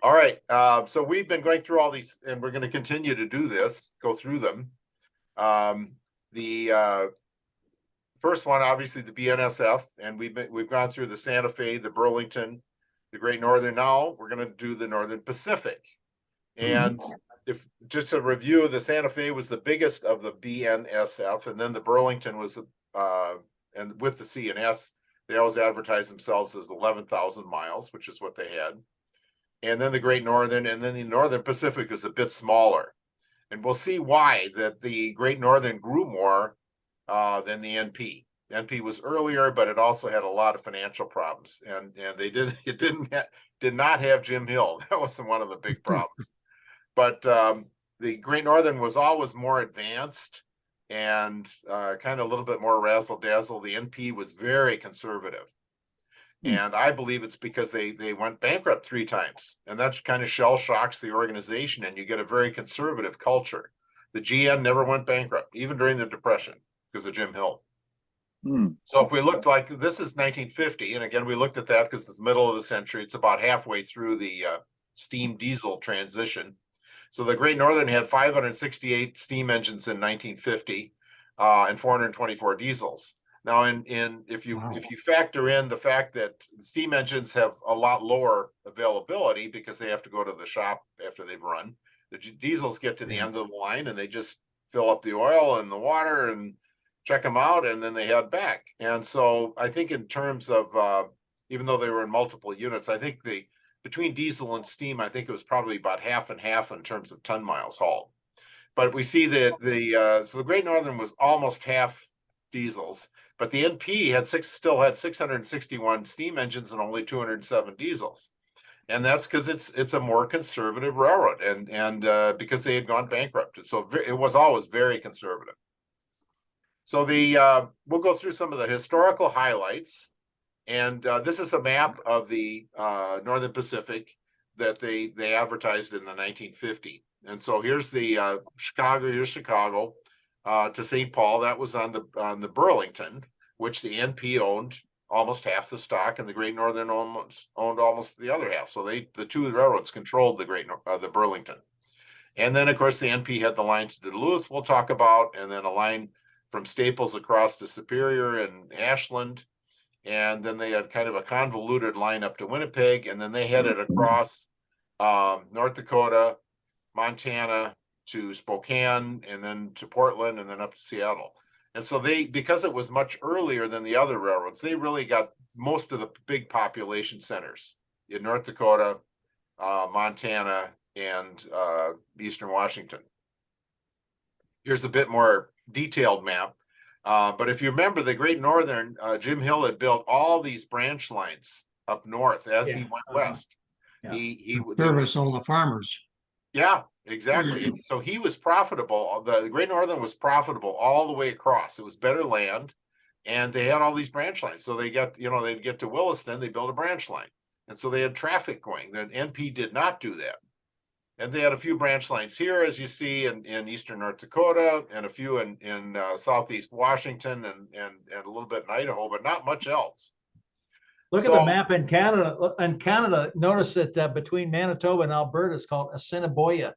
All right. So we've been going through all these, and we're going to continue to do this, go through them. The first one, obviously, the BNSF, and we've gone through the Santa Fe, the Burlington, the Great Northern. Now we're going to do the Northern Pacific. And if just a review, the Santa Fe was the biggest of the BNSF, and then the Burlington was, and with the C and S, they always advertise themselves as 11,000 miles, which is what they had. And then the Great Northern, and then the Northern Pacific is a bit smaller. And we'll see why that the Great Northern grew more than the NP. NP was earlier, but it also had a lot of financial problems, and did not have Jim Hill. That was one of the big problems. But the Great Northern was always more advanced and kind of a little bit more razzle dazzle. The NP was very conservative. And I believe it's because they went bankrupt 3 times, and that kind of shell shocks the organization, and you get a very conservative culture. The GN never went bankrupt, even during the Depression, because of Jim Hill. So if we looked like this is 1950, and again, we looked at that because it's the middle of the century. It's about halfway through the steam diesel transition. So the Great Northern had 568 steam engines in 1950 and 424 diesels. Now, if you factor in the fact that steam engines have a lot lower availability because they have to go to the shop after they've run, the diesels get to the end of the line and they just fill up the oil and the water and check them out, and then they head back. And so I think in terms of, even though they were in multiple units, I think between diesel and steam, I think it was probably about half and half in terms of ton miles hauled. But we see that so the Great Northern was almost half diesels, but the NP still had 661 steam engines and only 207 diesels. And that's because it's a more conservative railroad, and because they had gone bankrupt. So it was always very conservative. So we'll go through some of the historical highlights, and this is a map of the Northern Pacific that they advertised in the 1950. And so here's the Chicago. Here's Chicago to St. Paul. That was on the Burlington, which the NP owned almost half the stock, and the Great Northern owned almost the other half. So the two railroads controlled the Burlington. And then of course the NP had the line to Duluth we'll talk about, and then a line from Staples across to Superior and Ashland. And then they had kind of a convoluted line up to Winnipeg, and then they headed across North Dakota, Montana to Spokane, and then to Portland, and then up to Seattle. And so because it was much earlier than the other railroads, they really got most of the big population centers in North Dakota, Montana, and Eastern Washington. Here's a bit more detailed map. But if you remember the Great Northern, Jim Hill had built all these branch lines up north as he went west. He service all the farmers. Yeah, exactly. And so he was profitable. The Great Northern was profitable all the way across. It was better land, and they had all these branch lines. So they'd get to Williston, they built a branch line. And so they had traffic going. The NP did not do that. And they had a few branch lines here, as you see, in eastern North Dakota, and a few in southeast Washington, and a little bit in Idaho, but not much else. Look at the map in Canada. In Canada, notice that between Manitoba and Alberta is called Assiniboia.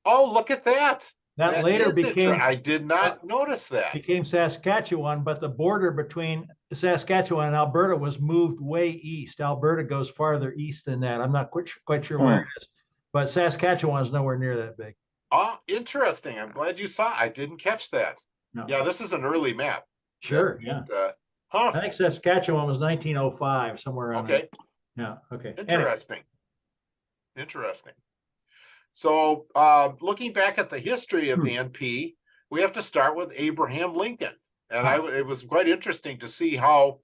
Oh, look at that. That later became. I did not notice that. Became Saskatchewan, but the border between Saskatchewan and Alberta was moved way east. Alberta goes farther east than that. I'm not quite sure where it is, but Saskatchewan is nowhere near that big. Oh, interesting. I'm glad you saw. I didn't catch that. No. Yeah, this is an early map. Sure. Yeah. I think Saskatchewan was 1905, somewhere around there. Yeah. Okay. Interesting. Interesting. So looking back at the history of the NP, we have to start with Abraham Lincoln. And it was quite interesting to see how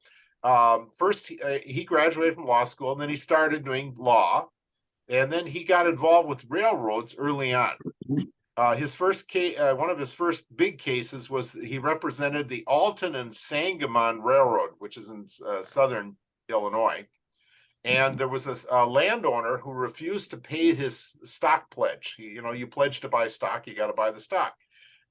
first he graduated from law school, and then he started doing law. And then he got involved with railroads early on. His first case, one of his first big cases, was he represented the Alton and Sangamon Railroad, which is in southern Illinois. And there was a landowner who refused to pay his stock pledge. You pledge to buy stock, you got to buy the stock.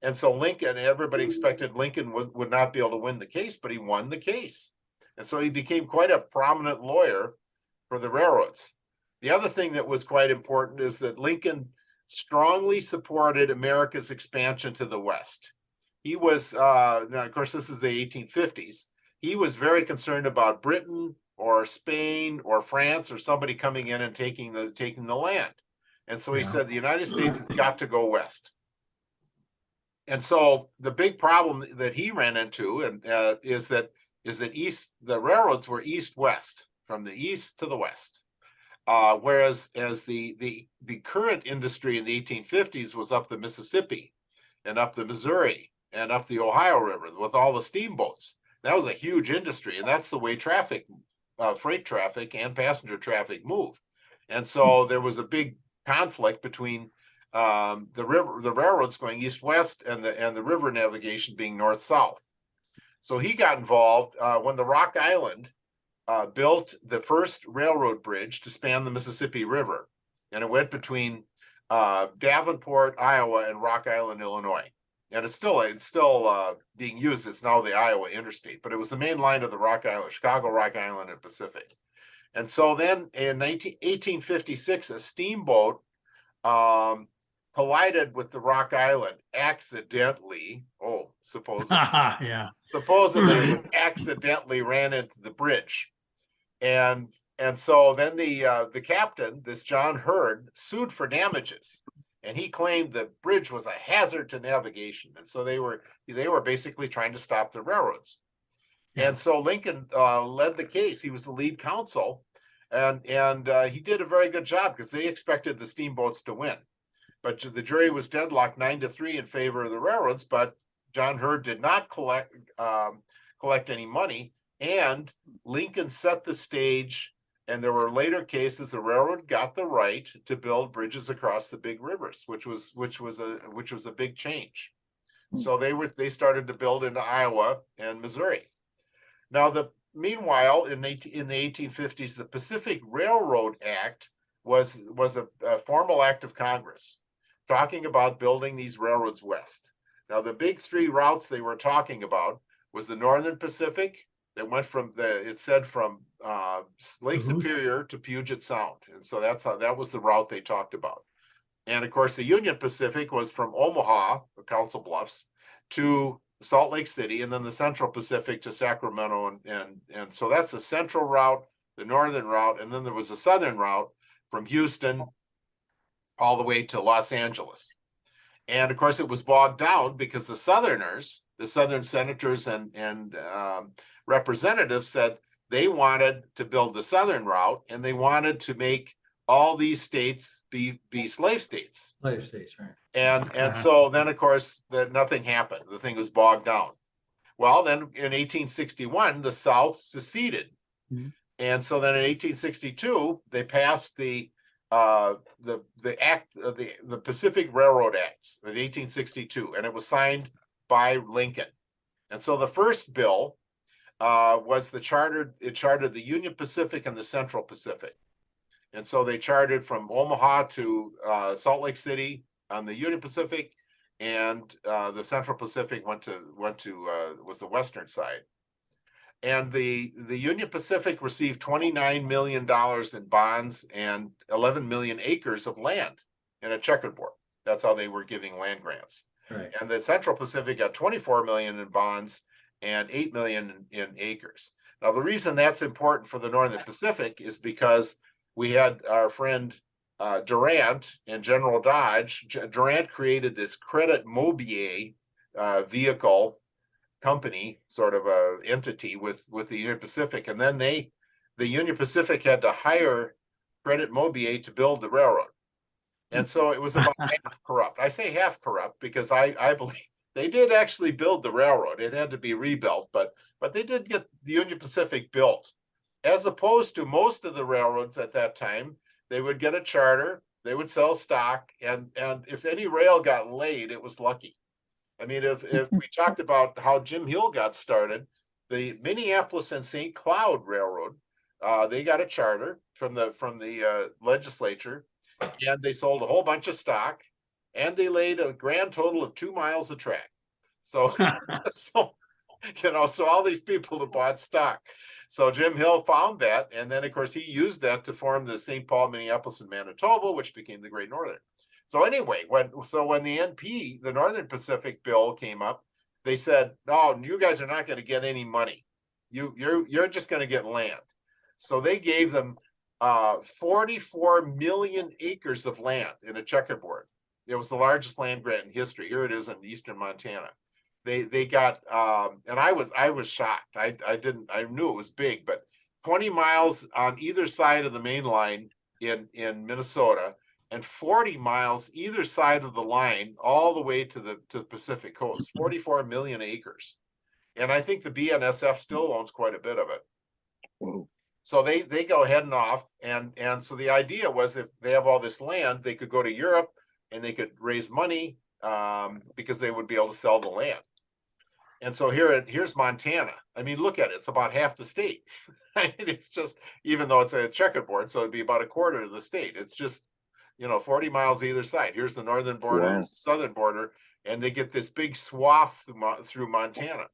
And so Lincoln, everybody expected Lincoln would not be able to win the case, but he won the case. And so he became quite a prominent lawyer for the railroads. The other thing that was quite important is that Lincoln strongly supported America's expansion to the West. He was, now of course, this is the 1850s. He was very concerned about Britain or Spain or France or somebody coming in and taking the land. And so he said the United States has got to go west. And so the big problem that he ran into is that the railroads were east-west, from the east to the west. Whereas the current industry in the 1850s was up the Mississippi and up the Missouri and up the Ohio River with all the steamboats. That was a huge industry, and that's the way freight traffic and passenger traffic moved. And so there was a big conflict between the railroads going east-west and the river navigation being north-south. So he got involved when the Rock Island built the first railroad bridge to span the Mississippi River, and it went between Davenport, Iowa, and Rock Island, Illinois. And it's still being used. It's now the Iowa Interstate, but it was the main line of the Rock Island, Chicago, Rock Island, and Pacific. And so then in 1856, a steamboat collided with the Rock Island accidentally. Oh, supposedly. Yeah. Supposedly it was accidentally ran into the bridge. And so then the captain, this John Hurd, sued for damages. And he claimed the bridge was a hazard to navigation. And so they were basically trying to stop the railroads. Yeah. And so Lincoln led the case. He was the lead counsel. And he did a very good job because they expected the steamboats to win. But the jury was deadlocked 9-3 in favor of the railroads. But John Hurd did not collect any money. And Lincoln set the stage. And there were later cases the railroad got the right to build bridges across the big rivers, which was a big change. So they started to build into Iowa and Missouri. Now meanwhile in the 1850s, the Pacific Railroad Act was a formal act of Congress talking about building these railroads west. Now the big three routes they were talking about was the Northern Pacific that went from Lake Superior to Puget Sound. And so that was the route they talked about. And of course, the Union Pacific was from Omaha, the Council Bluffs, to Salt Lake City, and then the Central Pacific to Sacramento. And so that's the central route, the northern route, and then there was a southern route from Houston all the way to Los Angeles. And of course, it was bogged down because the Southern senators and representatives said they wanted to build the southern route, and they wanted to make all these states be slave states. Slave states, right? And so then, of course, nothing happened. The thing was bogged down. Well, then in 1861, the South seceded, and so then in 1862 they passed the Pacific Railroad Acts of 1862, and it was signed by Lincoln. And so the first bill was it chartered the Union Pacific and the Central Pacific. And so they chartered from Omaha to Salt Lake City on the Union Pacific, and the Central Pacific was the western side. And the Union Pacific received $29 million in bonds and 11 million acres of land in a checkerboard. That's how they were giving land grants. Right. And the Central Pacific got 24 million in bonds and 8 million in acres. Now, the reason that's important for the Northern Pacific is because we had our friend Durant and General Dodge. Durant created this Credit Mobilier vehicle company, sort of a entity with the Union Pacific, and then the Union Pacific had to hire Credit Mobilier to build the railroad. And so it was about half corrupt. I say half corrupt because I believe they did actually build the railroad. It had to be rebuilt, but they did get the Union Pacific built. As opposed to most of the railroads at that time, they would get a charter, they would sell stock, and if any rail got laid, it was lucky. I mean, if we talked about how Jim Hill got started, the Minneapolis and St. Cloud Railroad, they got a charter from the legislature, and they sold a whole bunch of stock, and they laid a grand total of 2 miles of track. So, so all these people that bought stock. So Jim Hill found that, and then of course he used that to form the St. Paul, Minneapolis, and Manitoba, which became the Great Northern. So anyway, when the NP, the Northern Pacific bill came up, they said, "No, you guys are not going to get any money. You're just going to get land." So they gave them 44 million acres of land in a checkerboard. It was the largest land grant in history. Here it is in eastern Montana. They got and I was shocked. I knew it was big, but 20 miles on either side of the main line in Minnesota, and 40 miles either side of the line all the way to the Pacific coast. 44 million acres. And I think the BNSF still owns quite a bit of it. Whoa. So they go heading off, and so the idea was, if they have all this land, they could go to Europe and they could raise money because they would be able to sell the land. And so here's Montana. I mean, look at it. It's about half the state. I mean, it's just, even though it's a checkerboard, so it'd be about a quarter of the state. It's just, 40 miles either side. Here's the northern border, Wow. here's the southern border, and they get this big swath through Montana.